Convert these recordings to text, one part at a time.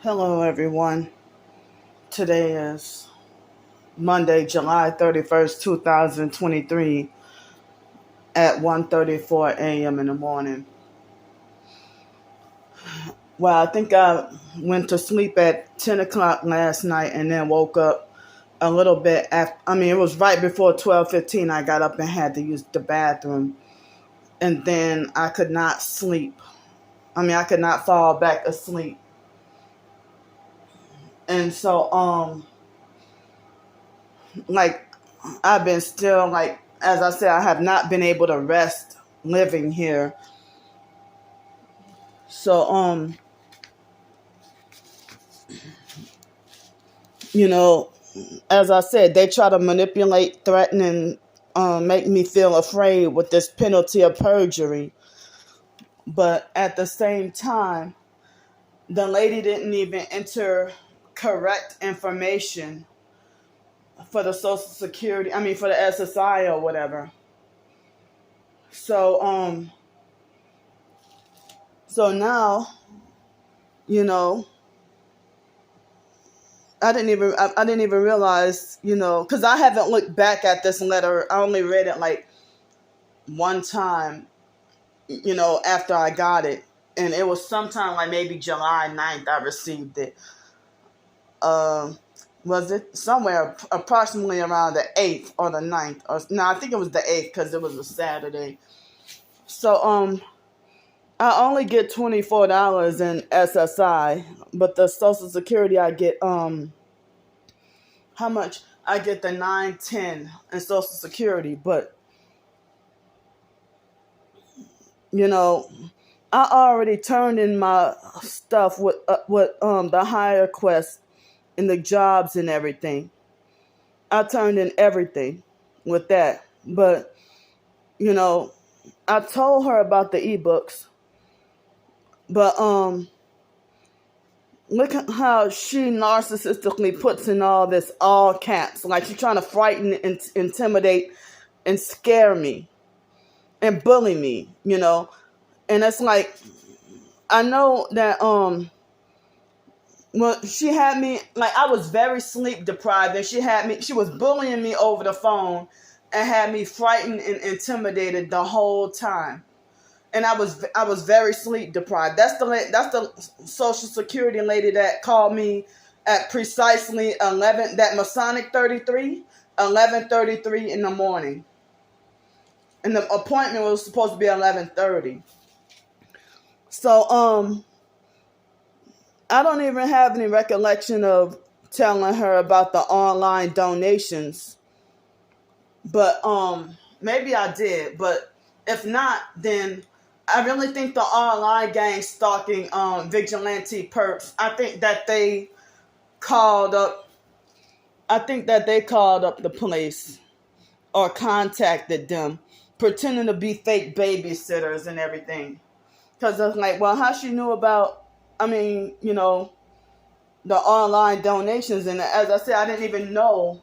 Hello, everyone. Today is Monday, July 31st, 2023 at 1:34 a.m. in the morning. Well, I think I went to sleep at 10 o'clock last night and then woke up a little bit after. It was right before 12:15. I got up and had to use the bathroom. And then I could not sleep. I could not fall back asleep. And so, like, I've been still, like, as I said, I have not been able to rest living here. So, as I said, they try to manipulate, threaten, and make me feel afraid with this penalty of perjury. But at the same time, the lady didn't even enter correct information for the Social Security, for the SSI or whatever. So now, I didn't even realize, because I haven't looked back at this letter. I only read it like one time, after I got it. And it was sometime like maybe July 9th I received it. Was it somewhere approximately around the 8th or the 9th? No, I think it was the 8th because it was a Saturday. So, I only get $24 in SSI, but the Social Security I get, how much? I get the $9.10 in Social Security, but, I already turned in my stuff with the hire request and the jobs and everything. I turned in everything with that, but, I told her about the ebooks. But look at how she narcissistically puts in all this all caps. Like she's trying to frighten, intimidate, and scare me. And bully me, And it's like, I know that, well, she had me, like I was very sleep deprived. And she was bullying me over the phone and had me frightened and intimidated the whole time. And I was very sleep deprived. That's the Social Security lady that called me at precisely 11, that Masonic 33, 11:33 in the morning. And the appointment was supposed to be 11:30. So, I don't even have any recollection of telling her about the online donations. But, maybe I did. But if not, then I really think the online gang stalking vigilante perps, I think that they called up the police or contacted them, pretending to be fake babysitters and everything. Because I was like, well, how she knew about, the online donations. And as I said, I didn't even know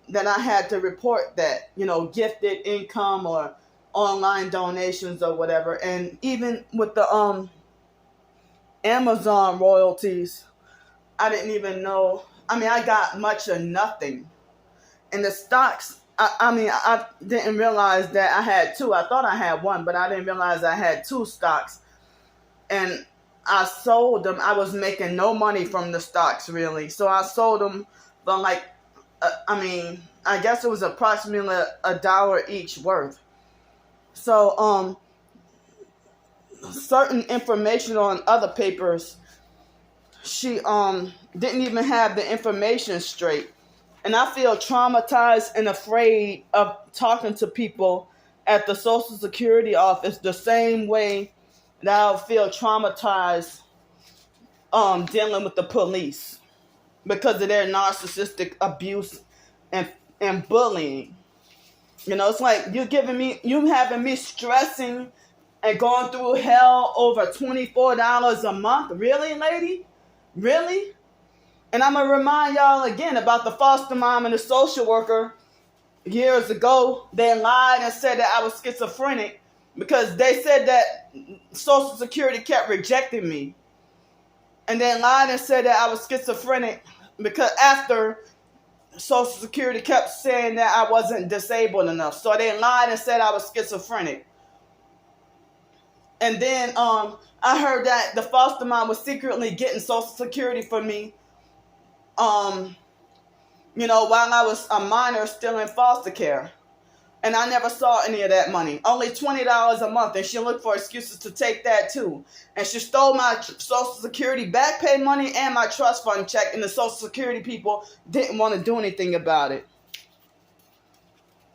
that I had to report that, gifted income or online donations or whatever. And even with the Amazon royalties, I didn't even know. I got much or nothing. And the stocks, I didn't realize that I had two. I thought I had one, but I didn't realize I had two stocks. And I sold them. I was making no money from the stocks, really. So I sold them for like, I guess it was approximately $1 each worth. So, certain information on other papers, she didn't even have the information straight. And I feel traumatized and afraid of talking to people at the Social Security office the same way that I'll feel traumatized dealing with the police because of their narcissistic abuse and bullying. It's like you having me stressing and going through hell over $24 a month. Really, lady? Really? And I'm going to remind y'all again about the foster mom and the social worker years ago. They lied and said that I was schizophrenic because they said that Social Security kept rejecting me. and then lied and said that I was schizophrenic because after Social Security kept saying that I wasn't disabled enough. So they lied and said I was schizophrenic. And then I heard that the foster mom was secretly getting Social Security for me, while I was a minor still in foster care. And I never saw any of that money. Only $20 a month. And she looked for excuses to take that too. And she stole my Social Security back pay money and my trust fund check. And the Social Security people didn't want to do anything about it.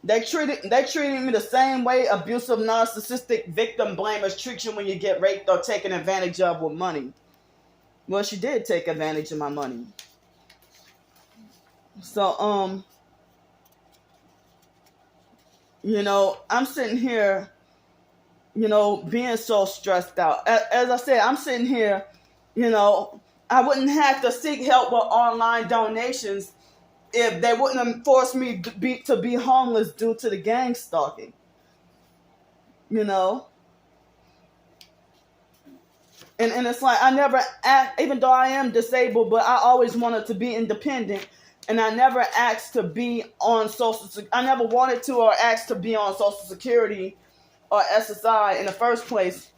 They treated me the same way abusive, narcissistic victim blamers treat you when you get raped or taken advantage of with money. Well, she did take advantage of my money. So, I'm sitting here, being so stressed out. As I said, I'm sitting here, I wouldn't have to seek help with online donations if they wouldn't have forced me to be homeless due to the gang stalking. And it's like I never asked, even though I am disabled, but I always wanted to be independent. And I never asked to be on I never wanted to or asked to be on Social Security or SSI in the first place.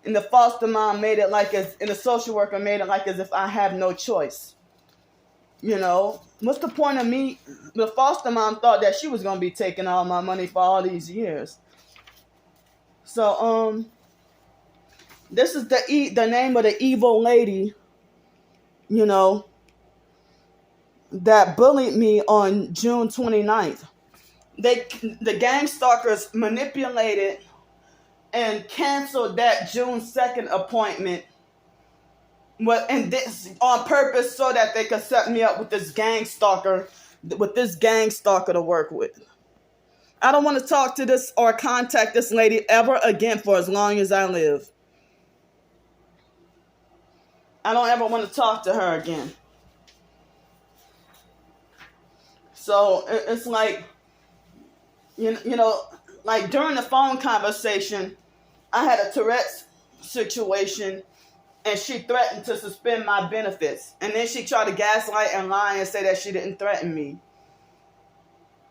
And the foster mom and the social worker made it like as if I have no choice. What's the point of me? The foster mom thought that she was going to be taking all my money for all these years. So, this is the name of the evil lady, that bullied me on June 29th. The gang stalkers manipulated and canceled that June 2nd appointment and this on purpose so that they could set me up with this gang stalker to work with. I don't want to talk to this or contact this lady ever again for as long as I live. I don't ever want to talk to her again. So it's like, like during the phone conversation, I had a Tourette's situation and she threatened to suspend my benefits. And then she tried to gaslight and lie and say that she didn't threaten me.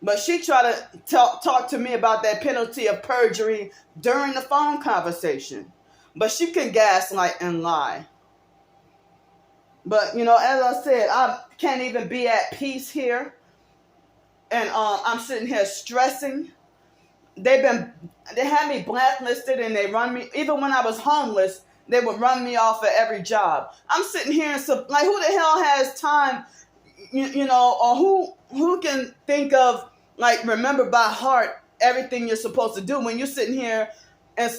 But she tried to talk to me about that penalty of perjury during the phone conversation. But she can gaslight and lie. But, as I said, I can't even be at peace here. And I'm sitting here stressing. They had me blacklisted and they run me, even when I was homeless, they would run me off of every job. I'm sitting here and who the hell has time, or who can think of, remember by heart everything you're supposed to do when you're sitting here and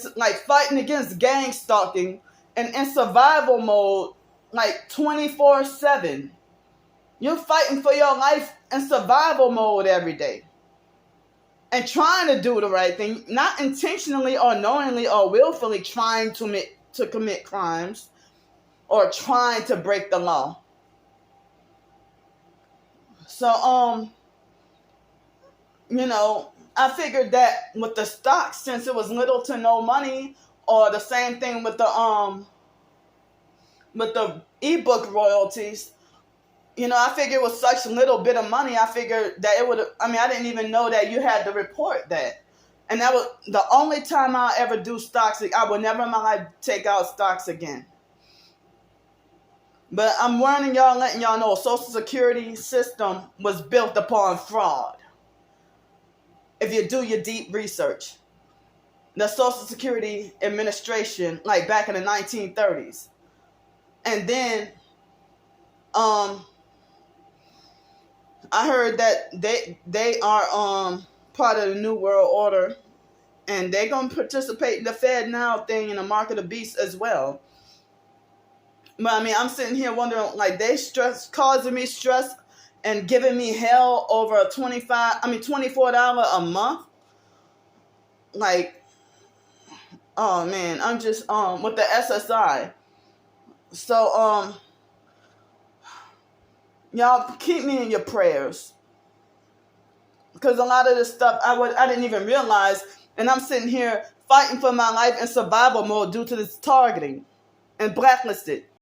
fighting against gang stalking and in survival mode, 24/7. You're fighting for your life in survival mode every day. And trying to do the right thing, not intentionally or knowingly or willfully trying to commit crimes or trying to break the law. So, I figured that with the stocks, since it was little to no money, or the same thing with the ebook royalties, I figured it was such little bit of money. I figured that it would. I didn't even know that you had to report that, and that was the only time I'll ever do stocks. I will never in my life take out stocks again. But I'm warning y'all, letting y'all know, Social Security system was built upon fraud. If you do your deep research, the Social Security Administration, back in the 1930s, and then, I heard that they are part of the New World Order, and they're gonna participate in the Fed Now thing in the mark of the beast as well. But I'm sitting here wondering, they causing me stress and giving me hell over $24 a month. Oh man, I'm just with the SSI. So y'all keep me in your prayers, because a lot of this stuff I didn't even realize, and I'm sitting here fighting for my life in survival mode due to this targeting and blacklisted.